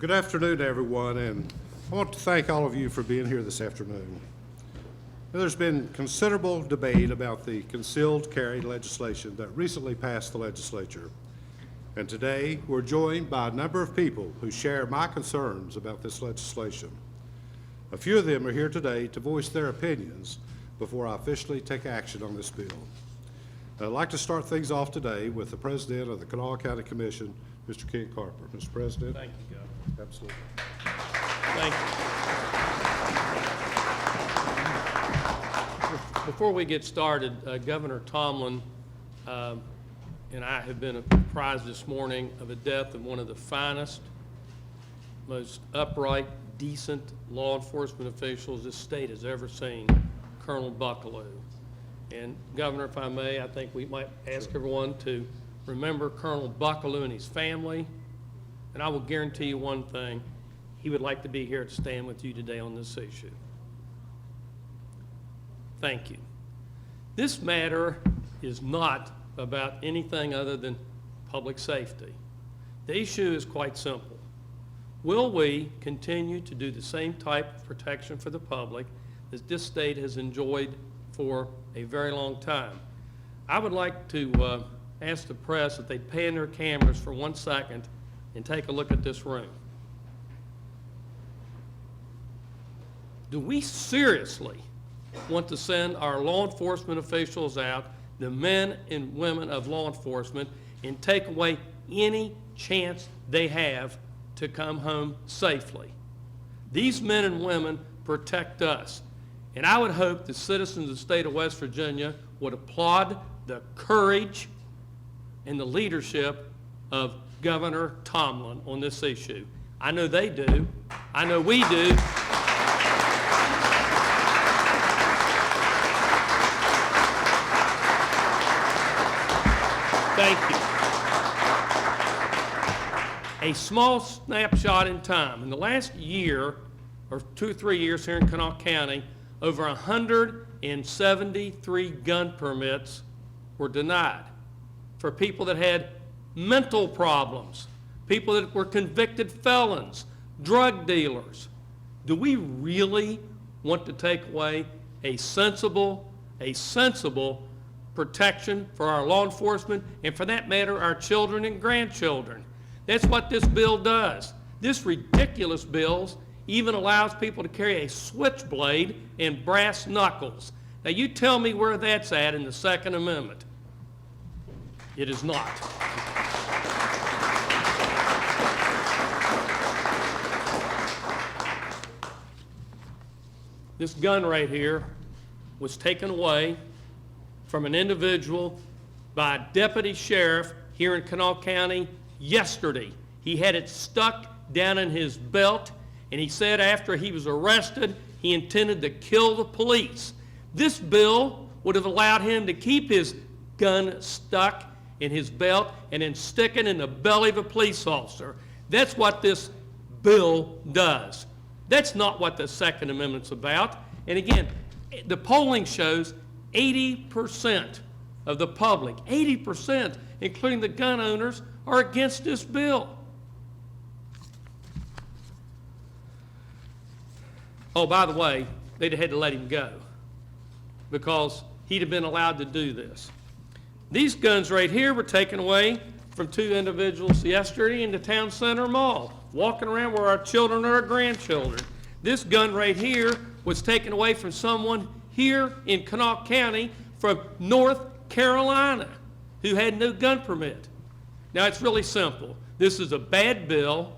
Good afternoon, everyone, and I want to thank all of you for being here this afternoon. Now, there's been considerable debate about the concealed carry legislation that recently passed the legislature, and today we're joined by a number of people who share my concerns about this legislation. A few of them are here today to voice their opinions before I officially take action on this bill. I'd like to start things off today with the President of the Kanawha County Commission, Mr. Ken Carper. Mr. President. Thank you, Governor. Absolutely. Thank you. Before we get started, Governor Tomblin and I have been apprised this morning of the death of one of the finest, most upright, decent law enforcement officials this state has ever seen, Colonel Buckalew. And Governor, if I may, I think we might ask everyone to remember Colonel Buckalew and his family. And I will guarantee you one thing, he would like to be here to stand with you today on this issue. Thank you. This matter is not about anything other than public safety. The issue is quite simple. Will we continue to do the same type of protection for the public that this state has enjoyed for a very long time? I would like to ask the press if they'd pan their cameras for 1 second and take a look at this room. Do we seriously want to send our law enforcement officials out, the men and women of law enforcement, and take away any chance they have to come home safely? These men and women protect us. And I would hope the citizens of the state of West Virginia would applaud the courage and the leadership of Governor Tomblin on this issue. I know they do. I know we do. Thank you. A small snapshot in time. In the last year, or 2 or 3 years here in Kanawha County, over 173 gun permits were denied for people that had mental problems, people that were convicted felons, drug dealers. Do we really want to take away a sensible protection for our law enforcement, and for that matter, our children and grandchildren? That's what this bill does. This ridiculous bill even allows people to carry a switchblade and brass knuckles. Now you tell me where that's at in the Second Amendment. It is not. This gun right here was taken away from an individual by a deputy sheriff here in Kanawha County yesterday. He had it stuck down in his belt, and he said after he was arrested, he intended to kill the police. This bill would have allowed him to keep his gun stuck in his belt and then stick it in the belly of a police officer. That's what this bill does. That's not what the Second Amendment's about. And again, the polling shows 80% of the public, 80%, including the gun owners, are against this bill. Oh, by the way, they'd have had to let him go because he'd have been allowed to do this. These guns right here were taken away from 2 individuals yesterday in the town center mall, walking around where our children or our grandchildren. This gun right here was taken away from someone here in Kanawha County from North Carolina who had no gun permit. Now, it's really simple. This is a bad bill,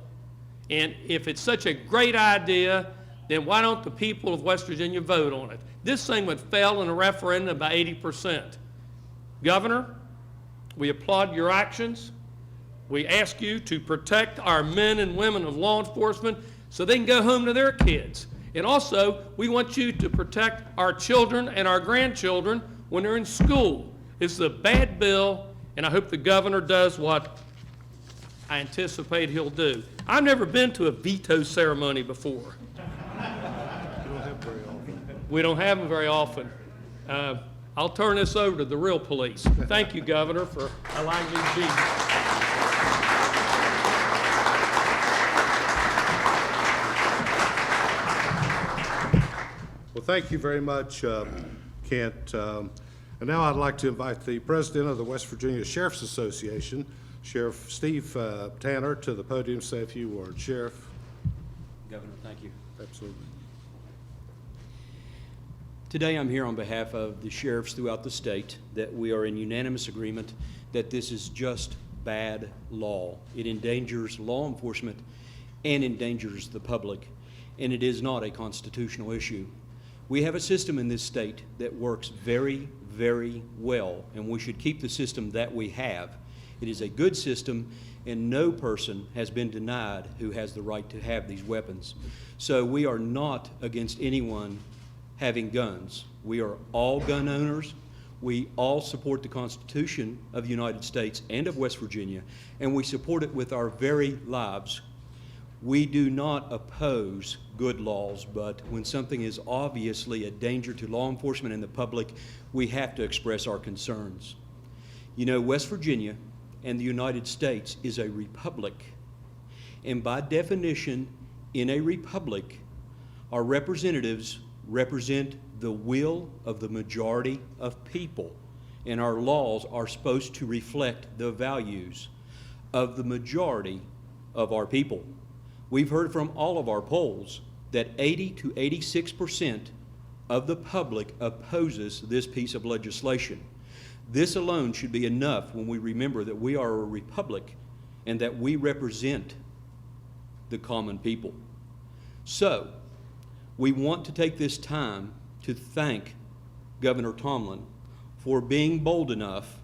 and if it's such a great idea, then why don't the people of West Virginia vote on it? This thing would fail in a referendum by 80%. Governor, we applaud your actions. We ask you to protect our men and women of law enforcement so they can go home to their kids. And also, we want you to protect our children and our grandchildren when they're in school. This is a bad bill, and I hope the governor does what I anticipate he'll do. I've never been to a veto ceremony before. We don't have them very often. I'll turn this over to the real police. Thank you, Governor, for allowing me to be here. thank you very much, Kent. And now I'd like to invite the president of the West Virginia Sheriff's Association, Sheriff Steve Tanner, to the podium to say a few words. Sheriff. Governor, thank you. Absolutely. Today I'm here on behalf of the sheriffs throughout the state that we are in unanimous agreement that this is just bad law. It endangers law enforcement and endangers the public, and it is not a constitutional issue. We have a system in this state that works very, very well, and we should keep the system that we have. It is a good system, and no person has been denied who has the right to have these weapons. So we are not against anyone having guns. We are all gun owners. We all support the Constitution of the United States and of West Virginia, and we support it with our very lives. We do not oppose good laws, but when something is obviously a danger to law enforcement and the public, we have to express our concerns. You know, West Virginia and the United States is a republic, and by definition, in a republic, our representatives represent the will of the majority of people, and our laws are supposed to reflect the values of the majority of our people. We've heard from all of our polls that 80 to 86% of the public opposes this piece of legislation. This alone should be enough when we remember that we are a republic and that we represent the common people. So, we want to take this time to thank Governor Tomblin for being bold enough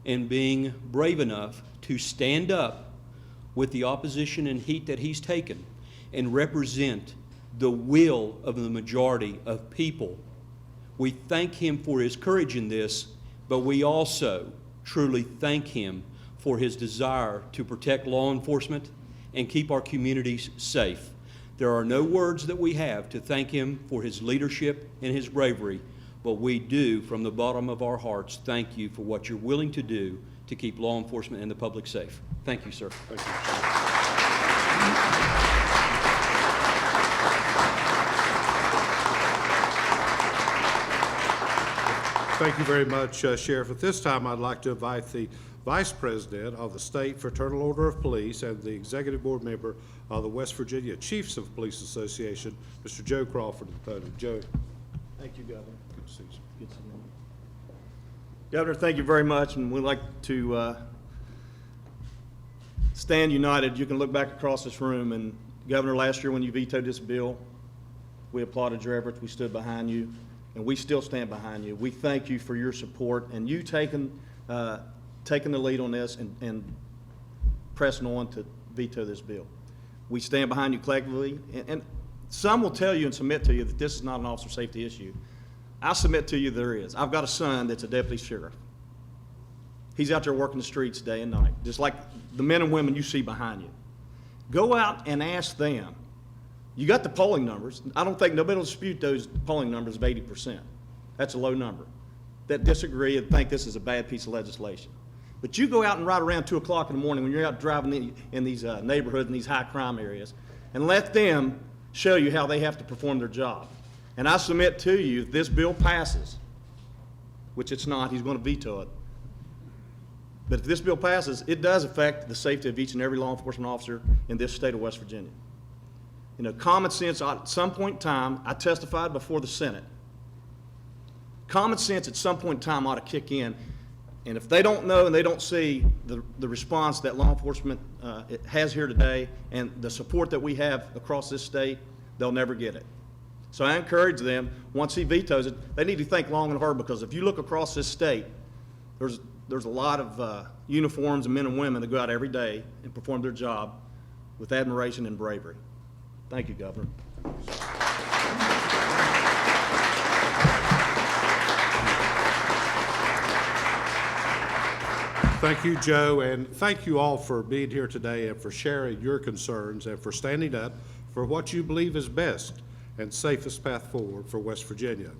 and being brave enough to stand up with the opposition and heat that he's taken and represent the will of the majority of people. We thank him for his courage in this, but we also truly thank him for his desire to protect law enforcement and keep our communities safe. There are no words that we have to thank him for his leadership and his bravery, but we do, from the bottom of our hearts, thank you for what you're willing to do to keep law enforcement and the public safe. Thank you, sir. Thank you. Thank you very much, Sheriff. At this time, I'd like to invite the Vice President of the State Fraternal Order of Police and the Executive Board Member of the West Virginia Chiefs of Police Association, Mr. Joe Crawford, to the podium. Joe. Thank you, Governor. Good to see you. Good to see you. Governor, thank you very much, and we'd like to stand united. You can look back across this room, and Governor, last year when you vetoed this bill, we applauded your efforts, we stood behind you, and we still stand behind you. We thank you for your support and you taking the lead on this and pressing on to veto this bill. We stand behind you collectively, and some will tell you and submit to you that this is not an officer safety issue. I submit to you there is. I've got a son that's a deputy sheriff. He's out there working the streets day and night, just like the men and women you see behind you. Go out and ask them. You got the polling numbers. I don't think nobody will dispute those polling numbers of 80%. That's a low number. That disagree and think this is a bad piece of legislation. But you go out and ride around 2 o'clock in the morning when you're out driving in these neighborhoods and these high crime areas and let them show you how they have to perform their job. And I submit to you, if this bill passes, which it's not, he's going to veto it. But if this bill passes, it does affect the safety of each and every law enforcement officer in this state of West Virginia. You know, common sense, at some point in time, I testified before the Senate. Common sense at some point in time ought to kick in. And if they don't know and they don't see the response that law enforcement has here today and the support that we have across this state, they'll never get it. So I encourage them, once he vetoes it, they need to think long and hard, because if you look across this state, there's a lot of uniforms and men and women that go out every day and perform their job with admiration and bravery. Thank you, Governor. Thank you, Joe, and thank you all for being here today and for sharing your concerns and for standing up for what you believe is best and safest path forward for West Virginia.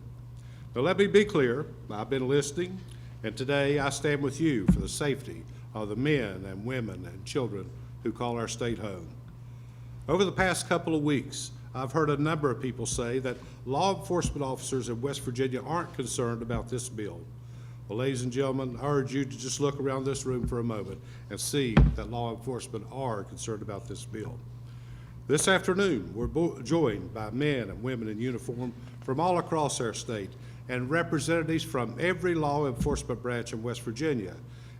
Now, let me be clear. I've been listening, and today I stand with you for the safety of the men and women and children who call our state home. Over the past couple of weeks, I've heard a number of people say that law enforcement officers in West Virginia aren't concerned about this bill. Well, ladies and gentlemen, I urge you to just look around this room for a moment and see that law enforcement are concerned about this bill. This afternoon, we're joined by men and women in uniform from all across our state and representatives from every law enforcement branch in West Virginia,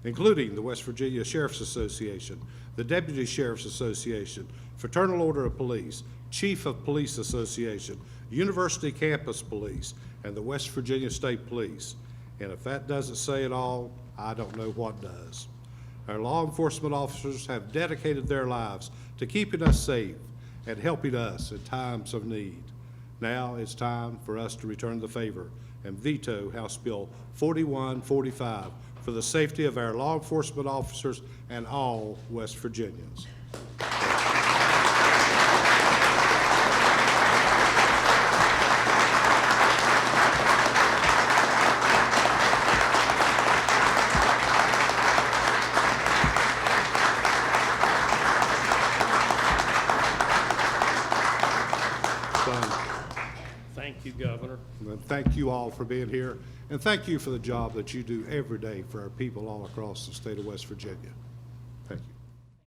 including the West Virginia Sheriff's Association, the Deputy Sheriff's Association, Fraternal Order of Police, Chief of Police Association, University Campus Police, and the West Virginia State Police. And if that doesn't say it all, I don't know what does. Our law enforcement officers have dedicated their lives to keeping us safe and helping us in times of need. Now it's time for us to return the favor and veto House Bill 4145 for the safety of our law enforcement officers and all West Virginians. Thank you, Governor. And thank you all for being here, and thank you for the job that you do every day for our people all across the state of West Virginia.